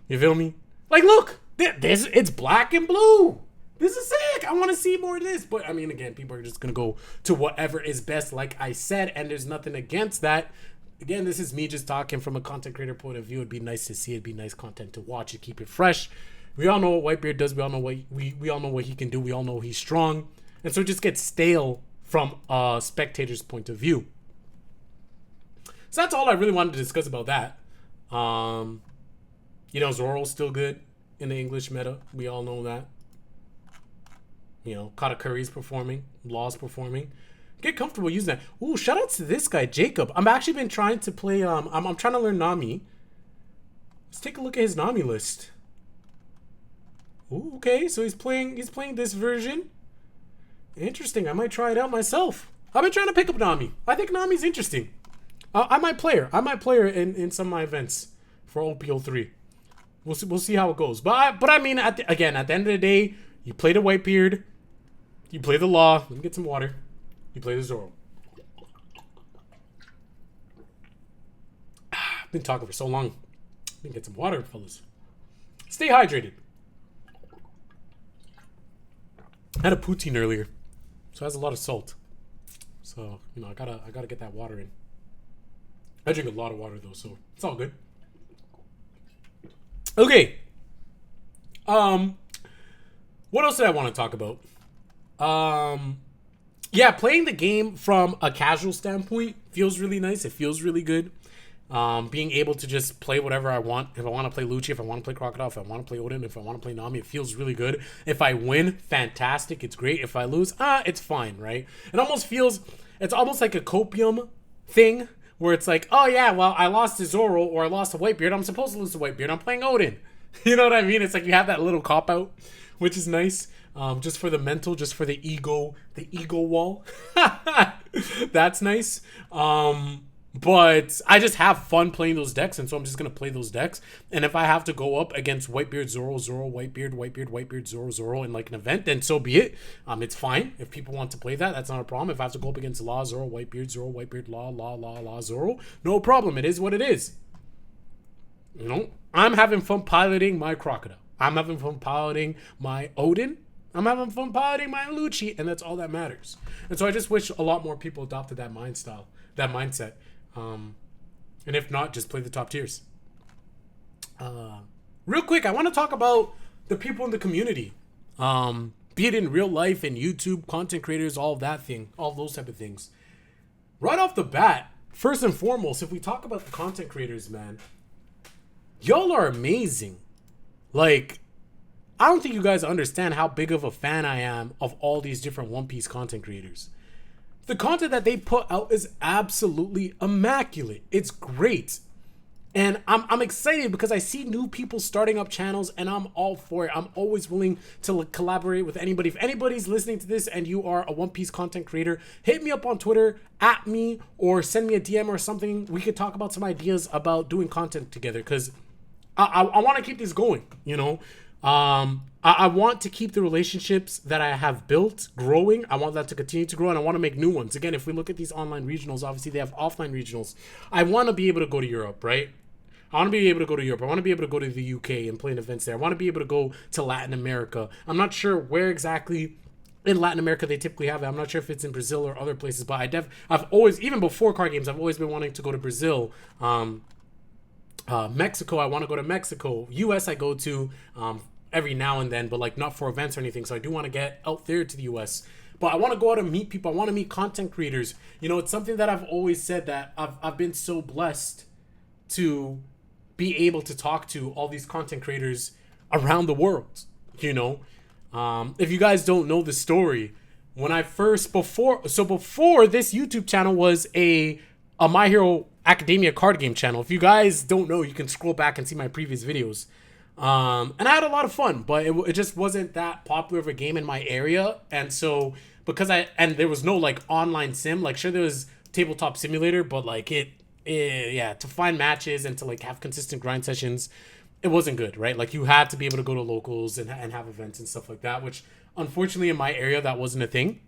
You feel me? Like, look, this it's black and blue. This is sick. I want to see more of this. But I mean, again, people are just gonna go to whatever is best, like I said, and there's nothing against that. Again, this is me just talking from a content creator point of view. It'd be nice to see. It'd be nice content to watch. It keep it fresh. We all know what Whitebeard does. We all know what we all know what he can do. We all know he's strong, and so it just gets stale from a spectator's point of view. So that's all I really wanted to discuss about that. You know, Zoro's still good in the English meta. We all know that. You know, Katakuri's performing. Law's performing. Get comfortable using that. Ooh, shout out to this guy, Jacob. I've actually been trying to play, I'm trying to learn Nami. Let's take a look at his Nami list. Ooh, okay, so he's playing this version. Interesting, I might try it out myself. I've been trying to pick up Nami. I think Nami's interesting. I might play her. I might play her in some of my events for OP03. We'll see how it goes. But I mean, at the end of the day, you play the Whitebeard, you play the Law. Let me get some water. You play the Zoro. I've been talking for so long. Let me get some water, fellas. Stay hydrated. I had a poutine earlier, so it has a lot of salt. So, you know, I gotta get that water in. I drink a lot of water though, so it's all good. Okay. What else did I want to talk about? Yeah, playing the game from a casual standpoint feels really nice. It feels really good. Being able to just play whatever I want. If I want to play Lucci, if I want to play Crocodile, if I want to play Odin, if I want to play Nami, it feels really good. If I win, fantastic. It's great. If I lose, it's fine, right? It almost feels, it's almost like a copium thing where it's like, oh yeah, well, I lost to Zoro or I lost to Whitebeard. I'm supposed to lose to Whitebeard. I'm playing Odin. You know what I mean? It's like you have that little cop-out, which is nice. Just for the mental, just for the ego wall. That's nice. But I just have fun playing those decks, and so I'm just going to play those decks. And if I have to go up against Whitebeard, Zoro, Whitebeard, Zoro in like an event, then so be it. It's fine. If people want to play that, that's not a problem. If I have to go up against Law, Zoro, Whitebeard, Law, Zoro, no problem. It is what it is. You know, I'm having fun piloting my Crocodile. I'm having fun piloting my Odin. I'm having fun piloting my Lucci, and that's all that matters. And so I just wish a lot more people adopted that mindset. And if not, just play the top tiers. Real quick, I want to talk about the people in the community. Be it in real life and YouTube, content creators, all of that thing, all those type of things. Right off the bat, first and foremost, if we talk about the content creators, man, y'all are amazing. Like, I don't think you guys understand how big of a fan I am of all these different One Piece content creators. The content that they put out is absolutely immaculate. It's great. And I'm excited because I see new people starting up channels, and I'm all for it. I'm always willing to collaborate with anybody. If anybody's listening to this and you are a One Piece content creator, hit me up on Twitter, at me, or send me a DM or something. We could talk about some ideas about doing content together, because I want to keep this going, you know. I want to keep the relationships that I have built growing. I want that to continue to grow, and I want to make new ones. Again, if we look at these online regionals, obviously they have offline regionals. I want to be able to go to Europe, right? I want to be able to go to Europe. I want to be able to go to the UK and play in events there. I want to be able to go to Latin America. I'm not sure where exactly in Latin America they typically have it. I'm not sure if it's in Brazil or other places, but I've always, even before card games, I've always been wanting to go to Brazil. Mexico, I want to go to Mexico. US, I go to every now and then, but like not for events or anything. So I do want to get out there to the US. But I want to go out and meet people. I want to meet content creators. You know, it's something that I've always said, that I've been so blessed to be able to talk to all these content creators around the world. You know, if you guys don't know the story, when I first, before this YouTube channel was a My Hero Academia card game channel. If you guys don't know, you can scroll back and see my previous videos. And I had a lot of fun, but it just wasn't that popular of a game in my area. And so and there was no like online sim, like sure there was Tabletop Simulator, but like to find matches and to like have consistent grind sessions, it wasn't good, right? Like you had to be able to go to locals and have events and stuff like that, which unfortunately in my area that wasn't a thing.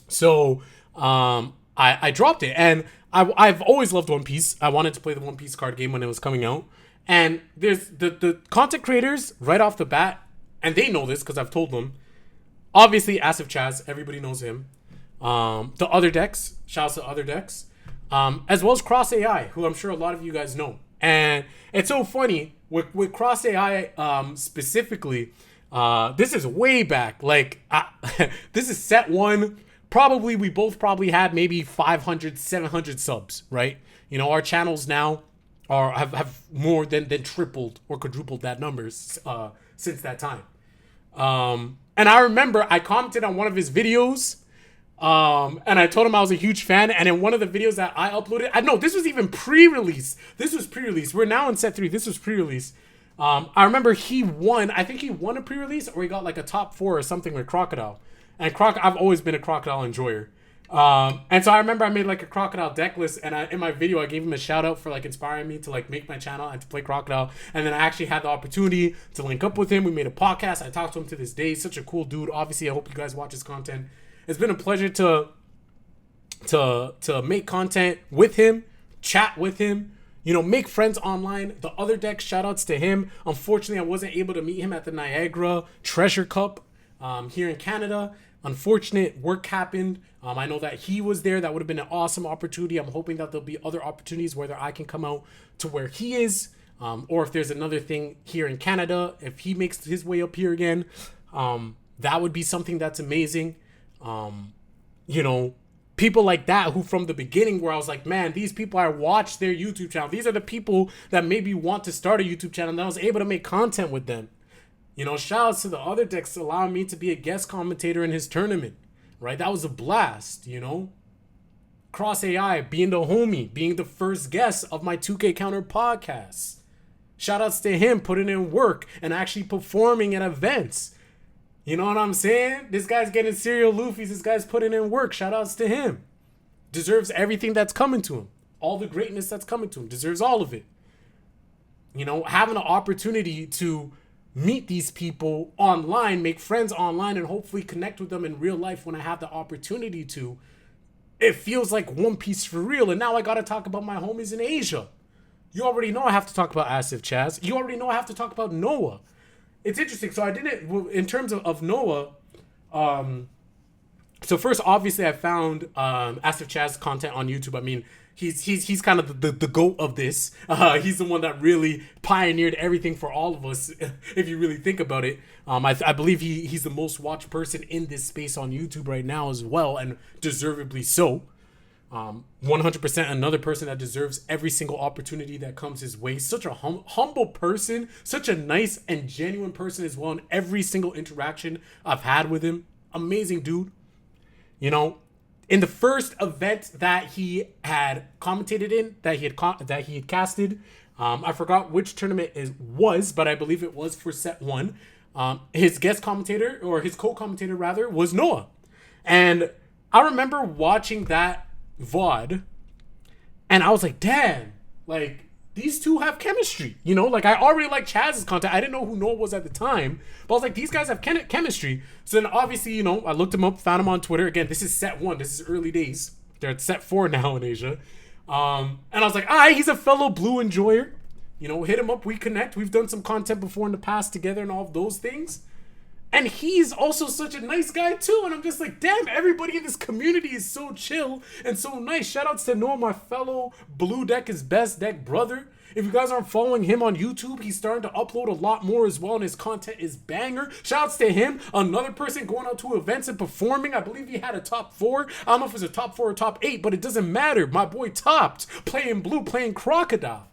So I dropped it, and I've always loved One Piece. I wanted to play the One Piece card game when it was coming out. And there's the content creators right off the bat, and they know this because I've told them. Obviously, Asif Chaz, everybody knows him. The Other Decks, shouts to Other Decks. As well as Cross AI, who I'm sure a lot of you guys know. And it's so funny, with Cross AI specifically, this is way back. Like, this is set one. Probably, we both probably had maybe 500, 700 subs, right? You know, our channels now have more than tripled or quadrupled that numbers since that time. And I remember I commented on one of his videos, and I told him I was a huge fan. And in one of the videos that I uploaded, no, this was even pre-release. This was pre-release. We're now in set 3. This was pre-release. I remember he won. I think he won a pre-release, or he got like a top 4 or something with Crocodile. And I've always been a Crocodile enjoyer. And so I remember I made like a Crocodile deck list, and in my video I gave him a shout out for like inspiring me to like make my channel and to play Crocodile. And then I actually had the opportunity to link up with him. We made a podcast. I talked to him to this day. He's such a cool dude. Obviously, I hope you guys watch his content. It's been a pleasure to make content with him, chat with him, you know, make friends online. The Other Deck, shout outs to him. Unfortunately, I wasn't able to meet him at the Niagara Treasure Cup here in Canada. Unfortunate, work happened. I know that he was there. That would have been an awesome opportunity. I'm hoping that there'll be other opportunities, whether I can come out to where he is, or if there's another thing here in Canada, if he makes his way up here again, that would be something that's amazing. You know, people like that who from the beginning where I was like, man, these people, I watched their YouTube channel. These are the people that maybe want to start a YouTube channel, and I was able to make content with them. You know, shout outs to the Other Decks allowing me to be a guest commentator in his tournament, right? That was a blast, you know? Cross AI being the homie, being the first guest of my 2K Counter podcast. Shout outs to him putting in work and actually performing at events. You know what I'm saying? This guy's getting serial Luffy's. This guy's putting in work. Shout outs to him. Deserves everything that's coming to him. All the greatness that's coming to him. Deserves all of it. You know, having an opportunity to meet these people online, make friends online, and hopefully connect with them in real life when I have the opportunity to. It feels like One Piece for real. And now I got to talk about my homies in Asia. You already know I have to talk about Asif Chaz. You already know I have to talk about Noah. It's interesting. So I didn't, in terms of Noah, so first, obviously, I found Asif Chaz content on YouTube. I mean, he's kind of the GOAT of this. He's the one that really pioneered everything for all of us, if you really think about it. I believe he's the most watched person in this space on YouTube right now as well, and deservedly so. 100% another person that deserves every single opportunity that comes his way. Such a humble person, such a nice and genuine person as well in every single interaction I've had with him. Amazing dude. You know, in the first event that he had commentated in, that he had casted, I forgot which tournament it was, but I believe it was for set 1. His guest commentator, or his co-commentator rather, was Noah. And I remember watching that VOD, and I was like, damn, like, these two have chemistry. You know, like I already like Chaz's content. I didn't know who Noah was at the time, but I was like, these guys have chemistry. So then obviously, you know, I looked him up, found him on Twitter. Again, this is set 1. This is early days. They're at set 4 now in Asia. And I was like, all right, he's a fellow blue enjoyer. You know, hit him up, we connect. We've done some content before in the past together and all of those things. And he's also such a nice guy too. And I'm just like, damn, everybody in this community is so chill and so nice. Shout outs to Noah, my fellow Blue Deck is Best Deck brother. If you guys aren't following him on YouTube, he's starting to upload a lot more as well, and his content is banger. Shout outs to him. Another person going out to events and performing. I believe he had a top 4. I don't know if it was a top 4 or top 8, but it doesn't matter. My boy topped, playing blue, playing Crocodile.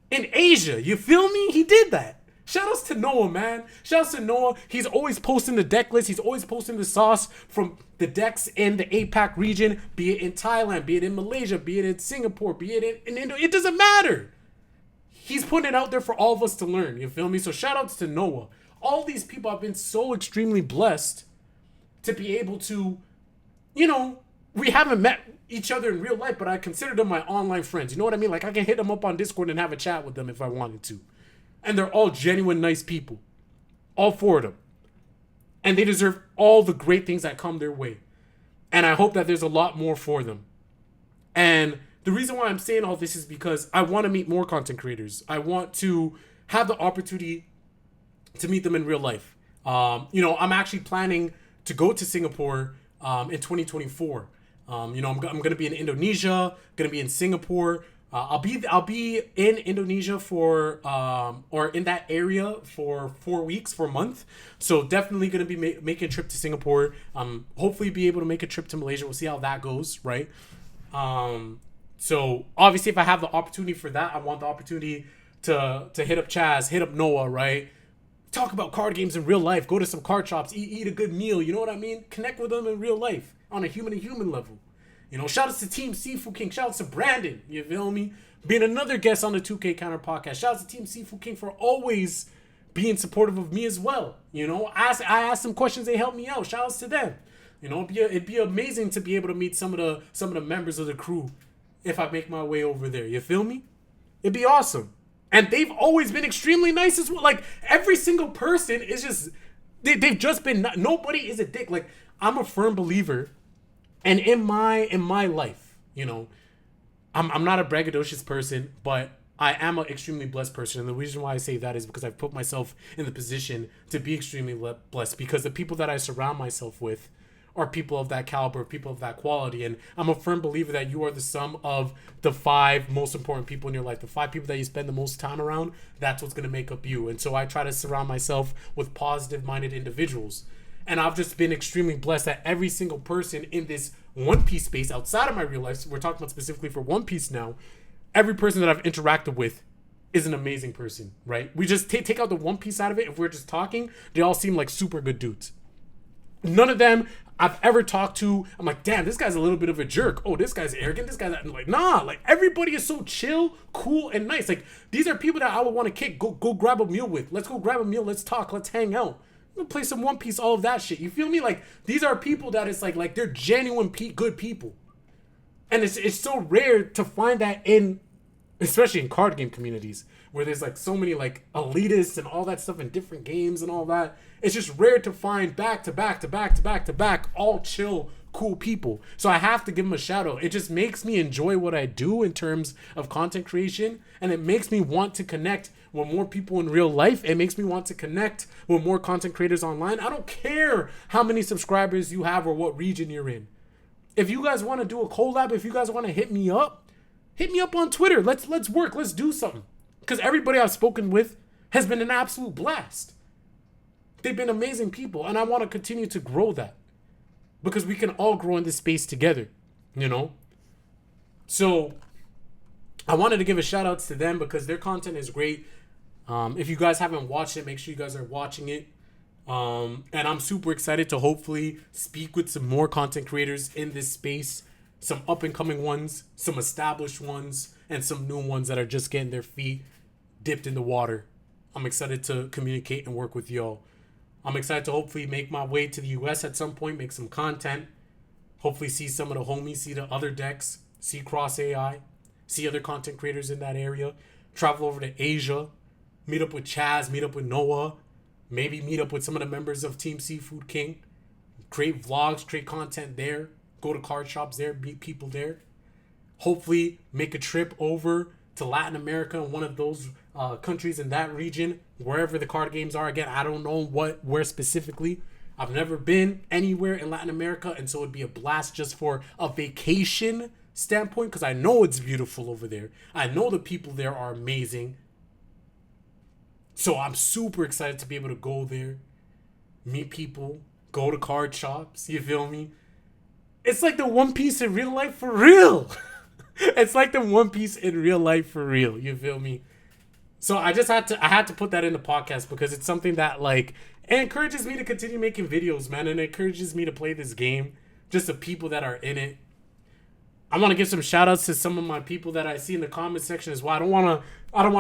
In Asia, you feel me? He did that. Shout outs to Noah, man. Shout outs to Noah. He's always posting the deck list. He's always posting the sauce from the decks in the APAC region, be it in Thailand, be it in Malaysia, be it in Singapore, be it in India. It doesn't matter. He's putting it out there for all of us to learn. You feel me? So shout outs to Noah. All these people have been so extremely blessed to be able to, you know, we haven't met each other in real life, but I consider them my online friends. You know what I mean? Like I can hit them up on Discord and have a chat with them if I wanted to. And they're all genuine, nice people. All 4 of them. And they deserve all the great things that come their way. And I hope that there's a lot more for them. And the reason why I'm saying all this is because I want to meet more content creators. I want to have the opportunity to meet them in real life. You know, I'm actually planning to go to Singapore in 2024. You know, I'm going to be in Indonesia, going to be in Singapore. I'll be in Indonesia for or in that area for 4 weeks, for a month. So definitely gonna be making a trip to Singapore. Hopefully be able to make a trip to Malaysia. We'll see how that goes, right? So obviously if I have the opportunity for that, I want the opportunity to hit up Chaz, hit up Noah, right? Talk about card games in real life. Go to some card shops, eat a good meal. You know what I mean? Connect with them in real life on a human level. You know, shout outs to Team Seafood King. Shout outs to Brandon. You feel me? Being another guest on the 2K Counter podcast. Shout outs to Team Seafood King for always being supportive of me as well. You know, I asked them questions. They helped me out. Shout outs to them. You know, it'd be amazing to be able to meet some of the members of the crew if I make my way over there. You feel me? It'd be awesome. And they've always been extremely nice as well. Like every single person is just they've just been. Nobody is a dick. Like I'm a firm believer. And in my life, you know, I'm not a braggadocious person, but I am an extremely blessed person. And the reason why I say that is because I've put myself in the position to be extremely blessed, because the people that I surround myself with are people of that caliber, people of that quality. And I'm a firm believer that you are the sum of the 5 most important people in your life, the 5 people that you spend the most time around. That's what's going to make up you. And so I try to surround myself with positive-minded individuals. And I've just been extremely blessed that every single person in this One Piece space outside of my real life, so we're talking about specifically for One Piece now, every person that I've interacted with is an amazing person, right? We just take out the One Piece side of it. If we're just talking, they all seem like super good dudes. None of them I've ever talked to, I'm like, damn, this guy's a little bit of a jerk. Oh, this guy's arrogant. This guy's that. I'm like, nah, like everybody is so chill, cool, and nice. Like these are people that I would want to go grab a meal with. Let's go grab a meal. Let's talk. Let's hang out. We'll play some One Piece, all of that shit. You feel me? Like these are people that it's like they're genuine good people, and it's so rare to find that in, especially in card game communities where there's like so many like elitists and all that stuff in different games and all that. It's just rare to find back to back all chill, cool people. So I have to give them a shout out. It just makes me enjoy what I do in terms of content creation, and it makes me want to connect with more people in real life. It makes me want to connect with more content creators online. I don't care how many subscribers you have or what region you're in. If you guys want to do a collab, if you guys want to hit me up on Twitter. Let's work. Let's do something. Because everybody I've spoken with has been an absolute blast. They've been amazing people, and I want to continue to grow that because we can all grow in this space together, you know? So I wanted to give a shout out to them because their content is great. If you guys haven't watched it, make sure you guys are watching it. And I'm super excited to hopefully speak with some more content creators in this space, some up and coming ones, some established ones, and some new ones that are just getting their feet dipped in the water. I'm excited to communicate and work with y'all. I'm excited to hopefully make my way to the US at some point, make some content, hopefully see some of the homies, see the other decks, see Cross AI, see other content creators in that area, travel over to Asia, meet up with Chaz, meet up with Noah, maybe meet up with some of the members of Team Seafood King, create vlogs, create content there, go to card shops there, meet people there. Hopefully make a trip over to Latin America, one of those countries in that region, wherever the card games are. Again, I don't know where specifically. I've never been anywhere in Latin America, and so it'd be a blast just for a vacation standpoint, because I know it's beautiful over there. I know the people there are amazing. So I'm super excited to be able to go there, meet people, go to card shops, you feel me? It's like the One Piece in real life for real. It's like the One Piece in real life for real. You feel me? So I had to put that in the podcast because it's something that like it encourages me to continue making videos, man, and it encourages me to play this game. Just the people that are in it. I want to give some shout outs to some of my people that I see in the comment section as well. I don't want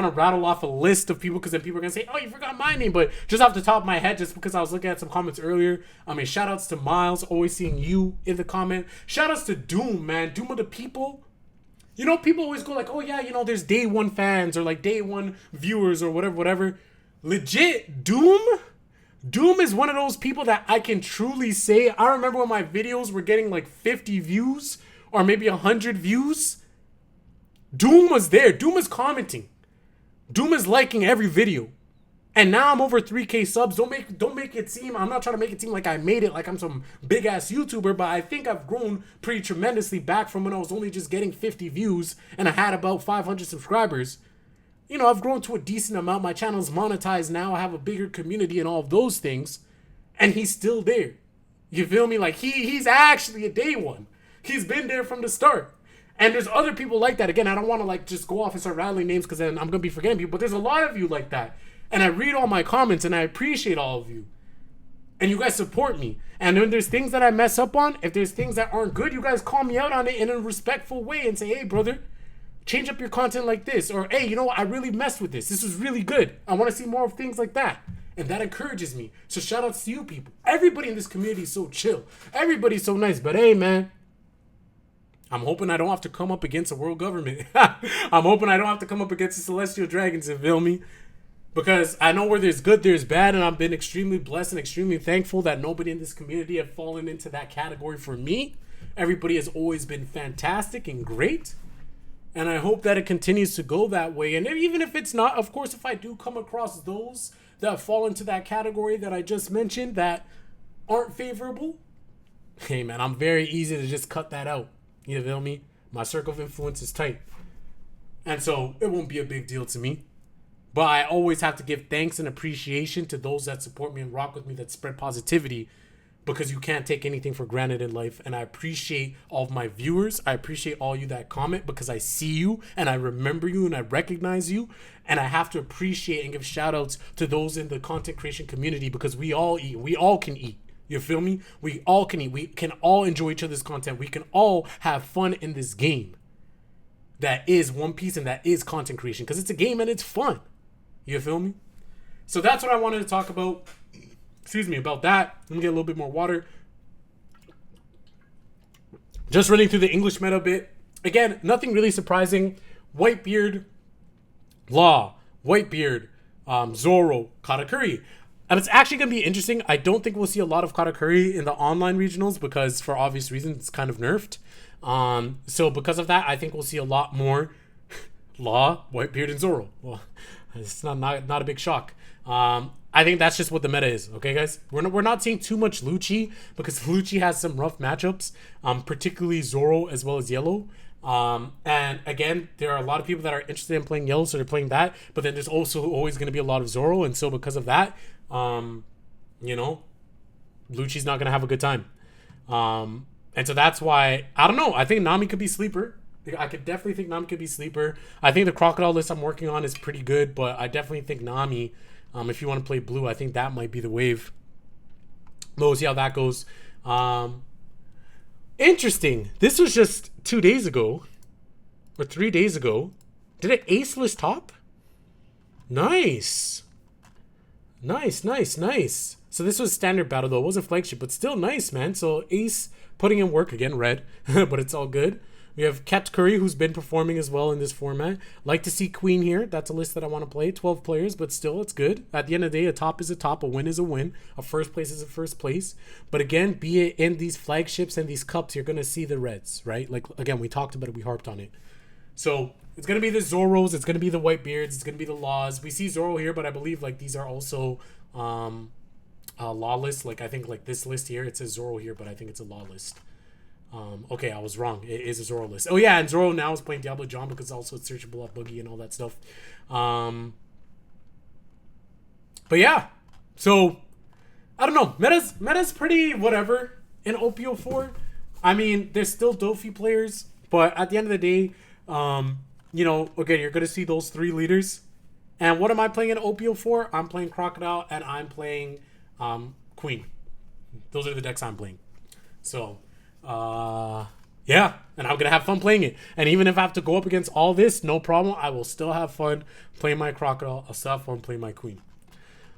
to rattle off a list of people because then people are going to say, oh, you forgot my name. But just off the top of my head, just because I was looking at some comments earlier, I mean, shout outs to Miles, always seeing you in the comment. Shout outs to Doom, man. Doom of the people. You know, people always go like, oh, yeah, you know, there's day one fans or like day one viewers or whatever. Legit, Doom is one of those people that I can truly say. I remember when my videos were getting like 50 views or maybe 100 views. Doom was there. Doom is commenting. Doom is liking every video. And now I'm over 3K subs. Don't make it seem, I'm not trying to make it seem like I made it like I'm some big ass YouTuber, but I think I've grown pretty tremendously back from when I was only just getting 50 views and I had about 500 subscribers. You know, I've grown to a decent amount. My channel's monetized now. I have a bigger community and all of those things. And he's still there. You feel me? Like he's actually a day one. He's been there from the start. And there's other people like that. Again, I don't want to like just go off and start rattling names because then I'm going to be forgetting people. But there's a lot of you like that. And I read all my comments and I appreciate all of you. And you guys support me. And when there's things that I mess up on, if there's things that aren't good, you guys call me out on it in a respectful way and say, hey, brother, change up your content like this. Or, hey, you know what? I really messed with this. This was really good. I want to see more of things like that. And that encourages me. So shout outs to you people. Everybody in this community is so chill. Everybody's so nice. But hey, man, I'm hoping I don't have to come up against a world government. I'm hoping I don't have to come up against the celestial dragons, you feel me? Because I know where there's good, there's bad, and I've been extremely blessed and extremely thankful that nobody in this community have fallen into that category for me. Everybody has always been fantastic and great. And I hope that it continues to go that way. And even if it's not, of course, if I do come across those that fall into that category that I just mentioned that aren't favorable, hey, man, I'm very easy to just cut that out. You feel me? My circle of influence is tight. And so it won't be a big deal to me. But I always have to give thanks and appreciation to those that support me and rock with me, that spread positivity, because you can't take anything for granted in life. And I appreciate all of my viewers. I appreciate all you that comment because I see you and I remember you and I recognize you. And I have to appreciate and give shout outs to those in the content creation community because we all eat. We all can eat. You feel me? We all can eat. We can all enjoy each other's content. We can all have fun in this game that is One Piece and that is content creation because it's a game and it's fun. You feel me? So that's what I wanted to talk about. Excuse me, about that. Let me get a little bit more water. Just running through the English meta a bit. Again, nothing really surprising. Whitebeard, Law, Whitebeard, Zoro, Katakuri. And it's actually going to be interesting. I don't think we'll see a lot of Katakuri in the online regionals because for obvious reasons, it's kind of nerfed. So because of that, I think we'll see a lot more Law, Whitebeard, and Zoro. Well, it's not a big shock. I think that's just what the meta is. Okay, guys? We're not seeing too much Lucci because Lucci has some rough matchups, particularly Zoro as well as Yellow. And again, there are a lot of people that are interested in playing Yellow, so they're playing that. But then there's also always going to be a lot of Zoro. And so because of that, you know, Lucci's not going to have a good time. And so that's why, I don't know. I think Nami could be sleeper. I could definitely think Nami could be sleeper. I think the Crocodile list I'm working on is pretty good, but I definitely think Nami, if you want to play blue, I think that might be the wave. We'll see how that goes. Interesting. This was just 2 days ago, or 3 days ago. Did it ace list top? Nice. Nice. So this was standard battle though. It wasn't flagship, but still nice, man. So ace putting in work again, red, but it's all good. We have Cat Curry, who's been performing as well in this format. Like to see Queen here. That's a list that I want to play. 12 players, but still, it's good. At the end of the day, a top is a top. A win is a win. A first place is a first place. But again, be it in these flagships and these cups, you're going to see the reds, right? Like, again, we talked about it. We harped on it. So it's going to be the Zoros. It's going to be the Whitebeards. It's going to be the Laws. We see Zoro here, but I believe like these are also law lists. Like I think like this list here, it says Zoro here, but I think it's a law list. Okay, I was wrong. It is a Zoro list. Oh yeah, and Zoro now is playing Diablo John because also it's searchable off Boogie and all that stuff. But yeah, so I don't know. Meta's pretty whatever in OP04. I mean, there's still Dofi players, but at the end of the day, you know, again, you're gonna see those 3 leaders. And what am I playing in OP04? I'm playing Crocodile and I'm playing Queen. Those are the decks I'm playing. So yeah, and I'm gonna have fun playing it. And even if I have to go up against all this, no problem. I will still have fun playing my Crocodile. I'll still have fun playing my Queen.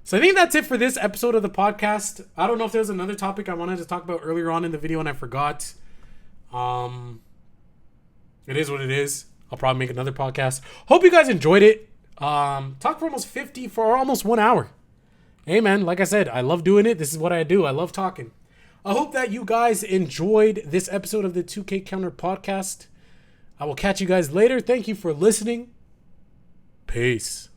So I think that's it for this episode of the podcast. I don't know if there's another topic I wanted to talk about earlier on in the video and I forgot. It is what it is. I'll probably make another podcast. Hope you guys enjoyed it. Talk for almost 1 hour. Hey man, like I said, I love doing it. This is what I do. I love talking. I hope that you guys enjoyed this episode of the 2K Counter podcast. I will catch you guys later. Thank you for listening. Peace.